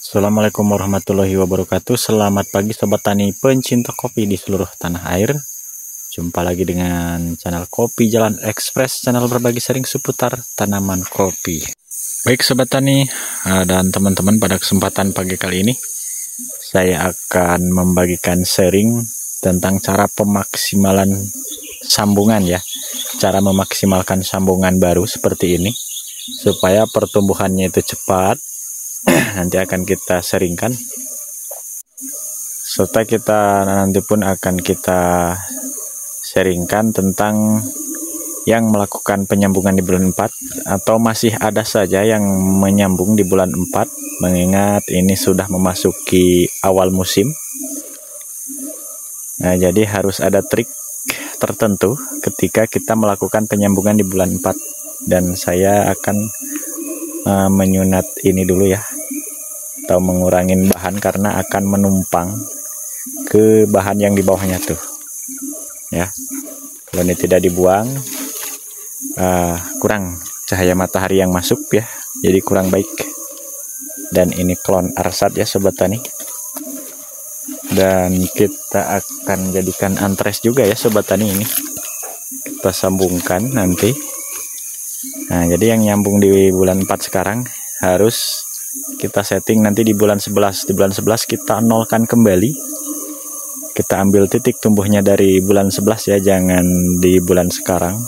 Assalamualaikum warahmatullahi wabarakatuh. Selamat pagi sobat tani pencinta kopi di seluruh tanah air. Jumpa lagi dengan channel Kopi Jalan Ekspres, channel berbagi sharing seputar tanaman kopi. Baik sobat tani dan teman-teman, pada kesempatan pagi kali ini saya akan membagikan sharing tentang cara pemaksimalan sambungan ya. Cara memaksimalkan sambungan baru seperti ini supaya pertumbuhannya itu cepat. Nanti akan kita sharingkan, serta kita nanti pun akan kita sharingkan tentang yang melakukan penyambungan di bulan 4 atau masih ada saja yang menyambung di bulan 4, mengingat ini sudah memasuki awal musim. Nah, jadi harus ada trik tertentu ketika kita melakukan penyambungan di bulan 4, dan saya akan menyunat ini dulu ya, atau mengurangin bahan karena akan menumpang ke bahan yang di bawahnya tuh ya. Kalau ini tidak dibuang, kurang cahaya matahari yang masuk ya, jadi kurang baik. Dan ini klon arsat ya sobat tani, dan kita akan jadikan antres juga ya sobat tani. Ini kita sambungkan nanti. Nah, jadi yang nyambung di bulan 4 sekarang harus kita setting nanti di bulan 11. Di bulan 11 kita nolkan kembali. Kita ambil titik tumbuhnya dari bulan 11 ya, jangan di bulan sekarang.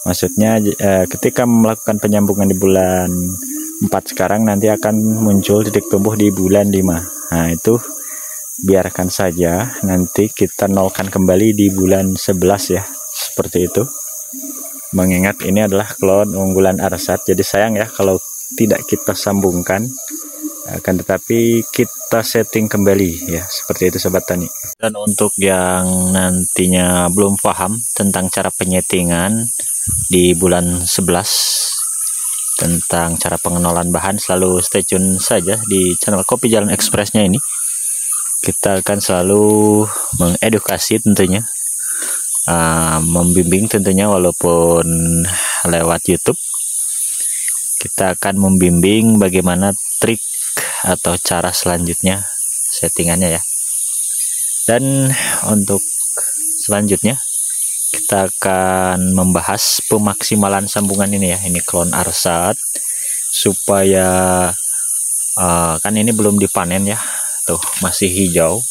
Maksudnya ketika melakukan penyambungan di bulan 4 sekarang, nanti akan muncul titik tumbuh di bulan 5. Nah, itu biarkan saja, nanti kita nolkan kembali di bulan 11 ya. Seperti itu. Mengingat ini adalah klon unggulan arsat, jadi sayang ya kalau tidak kita sambungkan. Akan tetapi kita setting kembali ya, seperti itu sobat tani. Dan untuk yang nantinya belum paham tentang cara penyetingan di bulan 11 tentang cara pengenalan bahan, selalu stay tune saja di channel Kopi Jalan Ekspresnya ini. Kita akan selalu mengedukasi tentunya, membimbing tentunya, walaupun lewat YouTube. Kita akan membimbing bagaimana trik atau cara selanjutnya settingannya ya. Dan untuk selanjutnya kita akan membahas pemaksimalan sambungan ini ya. Ini klon arsat, supaya kan ini belum dipanen ya, tuh masih hijau.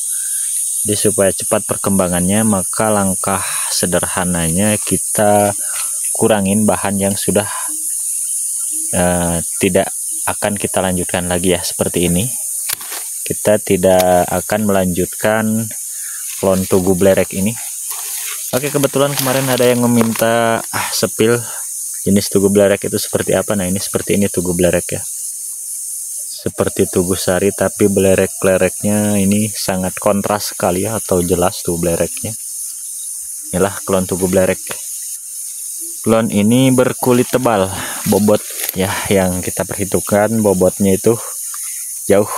Jadi supaya cepat perkembangannya, maka langkah sederhananya kita kurangin bahan yang sudah tidak akan kita lanjutkan lagi ya, seperti ini. Kita tidak akan melanjutkan klon tugu blerek ini. Oke, kebetulan kemarin ada yang meminta sepil jenis tugu blerek itu seperti apa. Nah, ini seperti ini tugu blerek ya, seperti tugu sari, tapi belerek-belerek-nya ini sangat kontras sekali ya, atau jelas tuh belerek-nya. Inilah klon tugu belerek. Klon ini berkulit tebal, bobot ya, yang kita perhitungkan bobotnya itu jauh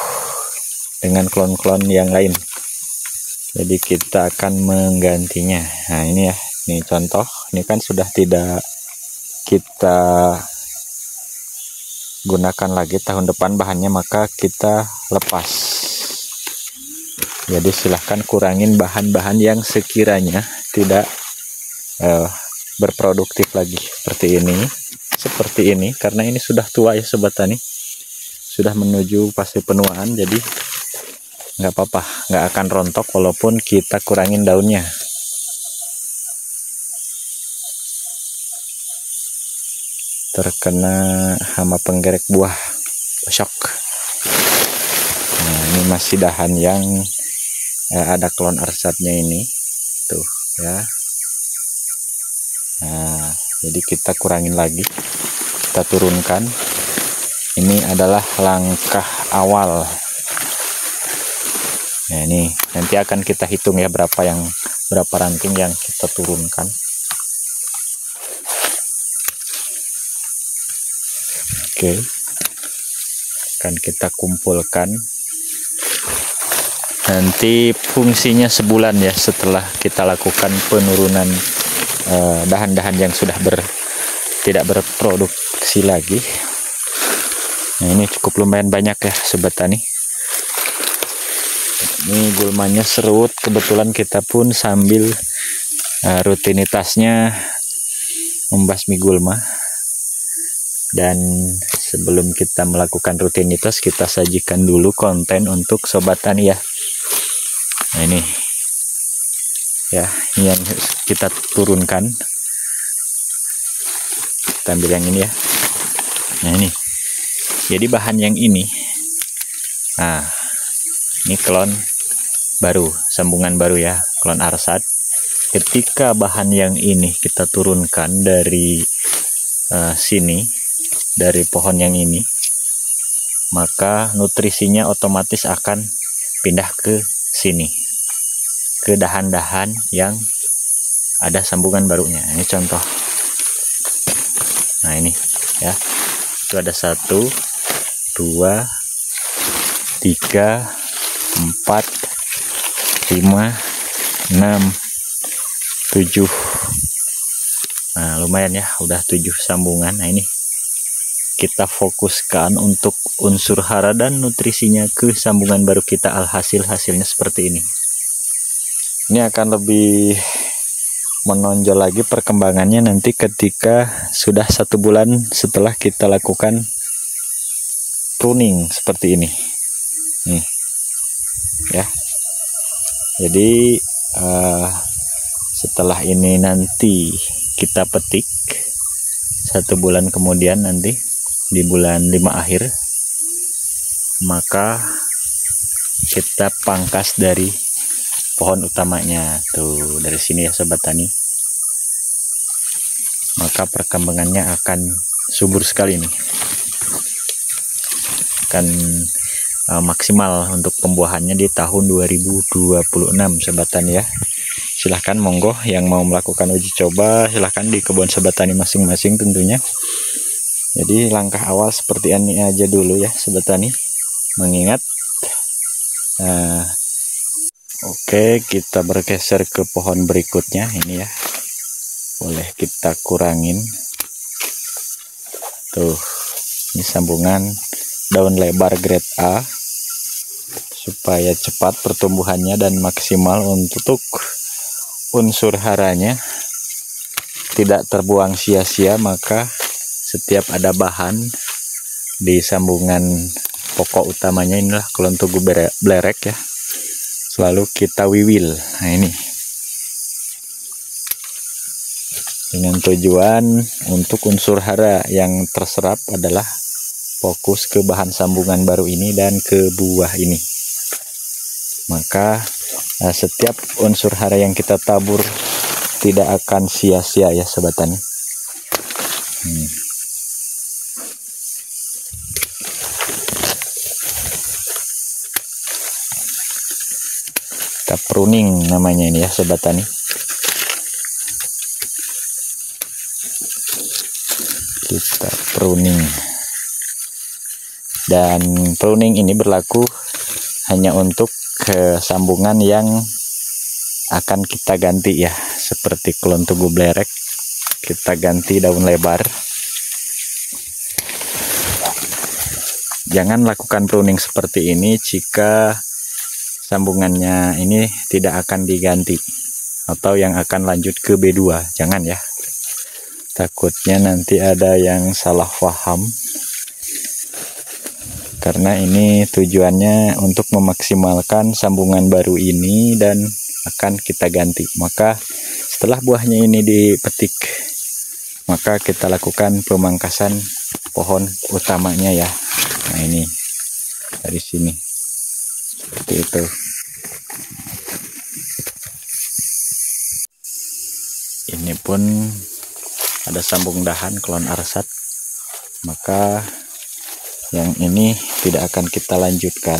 dengan klon-klon yang lain. Jadi kita akan menggantinya. Nah, ini ya, ini contoh. Ini kan sudah tidak kita gunakan lagi tahun depan bahannya, maka kita lepas. Jadi silahkan kurangin bahan-bahan yang sekiranya tidak berproduktif lagi, seperti ini karena ini sudah tua ya sobat tani, sudah menuju fase penuaan. Jadi nggak apa-apa, nggak akan rontok walaupun kita kurangin daunnya. Terkena hama penggerek buah, shock. Nah, ini masih dahan yang ada klon arsatnya ini tuh ya. Nah, jadi kita kurangin lagi, kita turunkan. Ini adalah langkah awal. Nah, ini nanti akan kita hitung ya, berapa ranting yang kita turunkan. Oke, akan kita kumpulkan. Nanti fungsinya sebulan ya, setelah kita lakukan penurunan dahan-dahan yang sudah tidak berproduksi lagi. Nah, ini cukup lumayan banyak ya sobat tani. Ini gulmanya serut, kebetulan kita pun sambil rutinitasnya membasmi gulma. Dan sebelum kita melakukan rutinitas, kita sajikan dulu konten untuk sobat tani ya. Nah, ini ya, ini yang kita turunkan. Kita ambil yang ini ya. Nah, ini jadi bahan yang ini, nah ini klon baru, sambungan baru ya, klon Arsat. Ketika bahan yang ini kita turunkan dari sini, dari pohon yang ini, maka nutrisinya otomatis akan pindah ke sini, ke dahan-dahan yang ada sambungan barunya. Ini contoh. Nah, ini ya, itu ada 1, 2, 3, 4, 5, 6, 7. Nah, lumayan ya, udah 7 sambungan. Nah, ini kita fokuskan untuk unsur hara dan nutrisinya ke sambungan baru kita. Alhasil hasilnya seperti ini. Ini akan lebih menonjol lagi perkembangannya nanti ketika sudah 1 bulan setelah kita lakukan pruning seperti ini. Nih ya, jadi setelah ini nanti kita petik 1 bulan kemudian, nanti di bulan 5 akhir, maka kita pangkas dari pohon utamanya tuh, dari sini ya sobat tani. Maka perkembangannya akan subur sekali nih, akan maksimal untuk pembuahannya di tahun 2026 sobat tani ya. Silahkan monggo yang mau melakukan uji coba, silahkan di kebun sobat tani masing-masing tentunya. Jadi langkah awal seperti ini aja dulu ya sobat tani, mengingat oke, kita bergeser ke pohon berikutnya. Ini ya, boleh kita kurangin tuh, ini sambungan daun lebar grade A supaya cepat pertumbuhannya dan maksimal untuk unsur haranya tidak terbuang sia-sia. Maka setiap ada bahan di sambungan pokok utamanya, inilah klon tugu blerek ya, selalu kita wiwil. Nah, ini dengan tujuan untuk unsur hara yang terserap adalah fokus ke bahan sambungan baru ini dan ke buah ini. Maka setiap unsur hara yang kita tabur tidak akan sia-sia ya sobat tani. Kita pruning namanya ini ya sobat tani. Kita pruning, dan pruning ini berlaku hanya untuk sambungan yang akan kita ganti ya, seperti klon tugu blerek kita ganti daun lebar. Jangan lakukan pruning seperti ini jika sambungannya ini tidak akan diganti atau yang akan lanjut ke B2. Jangan ya, takutnya nanti ada yang salah paham, karena ini tujuannya untuk memaksimalkan sambungan baru ini dan akan kita ganti. Maka setelah buahnya ini dipetik, maka kita lakukan pemangkasan pohon utamanya ya. Nah, ini dari sini seperti itu. Ini pun ada sambung dahan klon Arsat, maka yang ini tidak akan kita lanjutkan.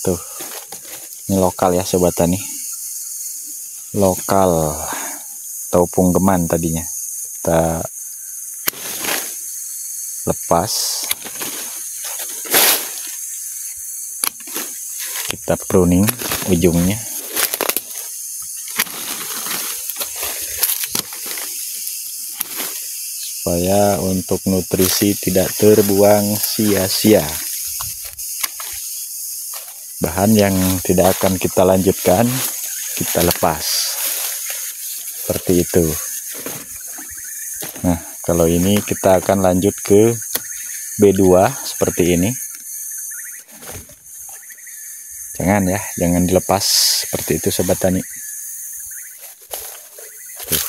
Tuh, ini lokal ya sobat tani, lokal atau punggeman tadinya. Kita lepas, kita pruning ujungnya. supaya untuk nutrisi tidak terbuang sia-sia. Bahan yang tidak akan kita lanjutkan kita lepas seperti itu. Nah, kalau ini kita akan lanjut ke B2 seperti ini. Jangan dilepas seperti itu sobat tani. Tuh.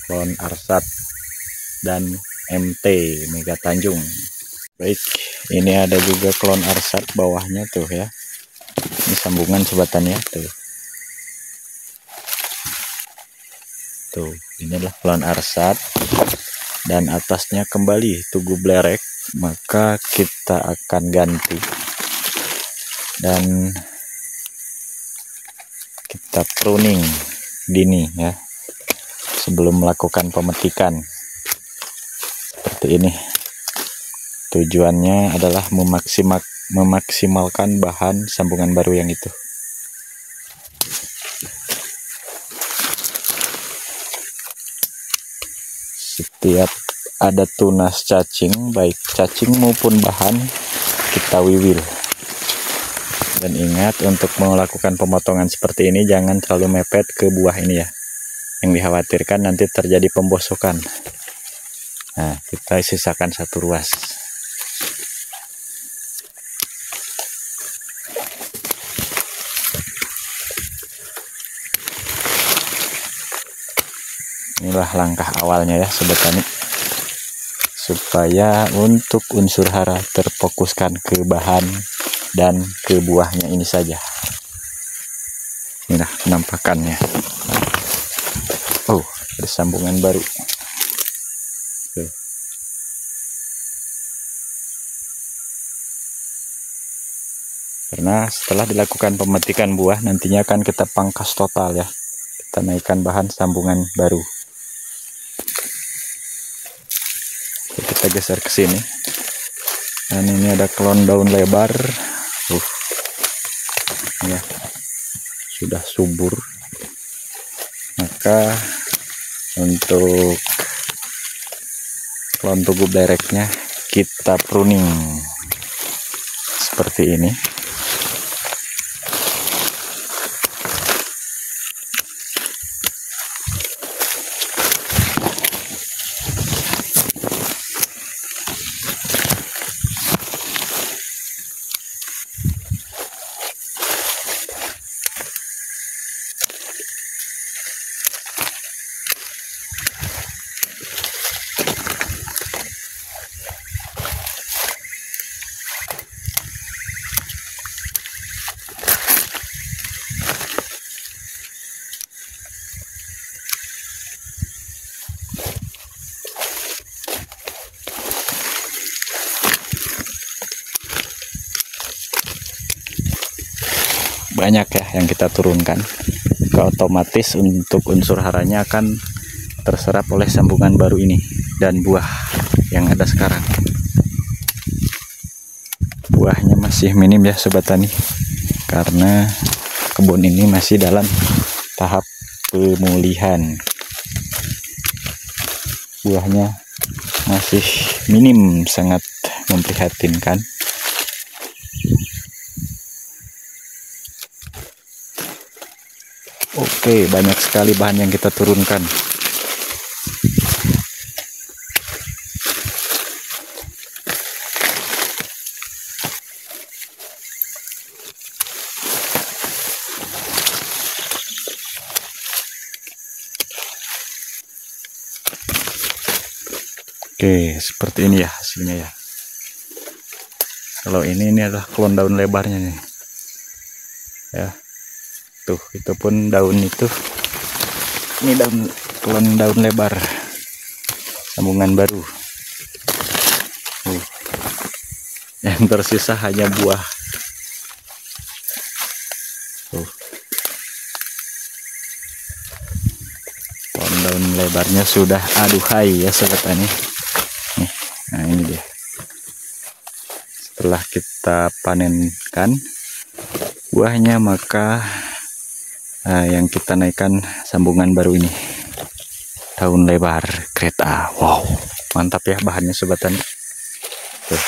Klon Arsat dan MT Mega Tanjung. Baik, ini ada juga klon Arsat bawahnya tuh ya. Ini sambungan sobat tani ya, tuh. Tuh, ini adalah klon Arsat dan atasnya kembali tugu blerek, maka kita akan ganti dan kita pruning dini ya sebelum melakukan pemetikan seperti ini. Tujuannya adalah memaksimalkan bahan sambungan baru yang itu. Setiap ada tunas cacing, baik cacing maupun bahan, kita wiwil. Dan ingat, untuk melakukan pemotongan seperti ini jangan terlalu mepet ke buah ini ya. Yang dikhawatirkan nanti terjadi pembosokan. Nah, kita sisakan satu ruas. Inilah langkah awalnya ya sobat tani, supaya untuk unsur hara terfokuskan ke bahan dan ke buahnya ini saja. Inilah penampakannya. Oh, ada sambungan baru. Tuh. Karena setelah dilakukan pemetikan buah, nantinya akan kita pangkas total ya. Kita naikkan bahan sambungan baru. Kita geser ke sini. Dan ini ada klon daun lebar. Ya, sudah subur. Maka untuk klon tugu blereknya kita pruning seperti ini. Banyak ya yang kita turunkan, otomatis untuk unsur haranya akan terserap oleh sambungan baru ini dan buah yang ada sekarang. Buahnya masih minim ya sobat tani, karena kebun ini masih dalam tahap pemulihan. Buahnya masih minim, sangat memprihatinkan. Oke, banyak sekali bahan yang kita turunkan. Oke, seperti ini ya hasilnya ya. Kalau ini adalah klon daun lebarnya nih. Ya. Tuh, itu pun daun itu. Ini klon daun lebar. Sambungan baru. Yang tersisa hanya buah. Tuh. Klon daun lebarnya sudah aduhai ya sobat tani. Nih, nah ini dia. Setelah kita panenkan buahnya, maka yang kita naikkan sambungan baru ini. daun lebar kereta. Wow, mantap ya bahannya Sobat Tani. Tuh.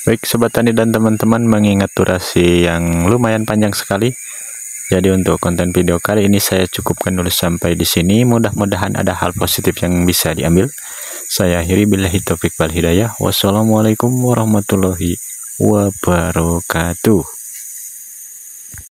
Baik Sobat Tani dan teman-teman, mengingat durasi yang lumayan panjang sekali, jadi untuk konten video kali ini saya cukupkan dulu sampai di sini. Mudah-mudahan ada hal positif yang bisa diambil. Saya akhiri, billahi taufik wal hidayah. Wassalamualaikum warahmatullahi wabarakatuh.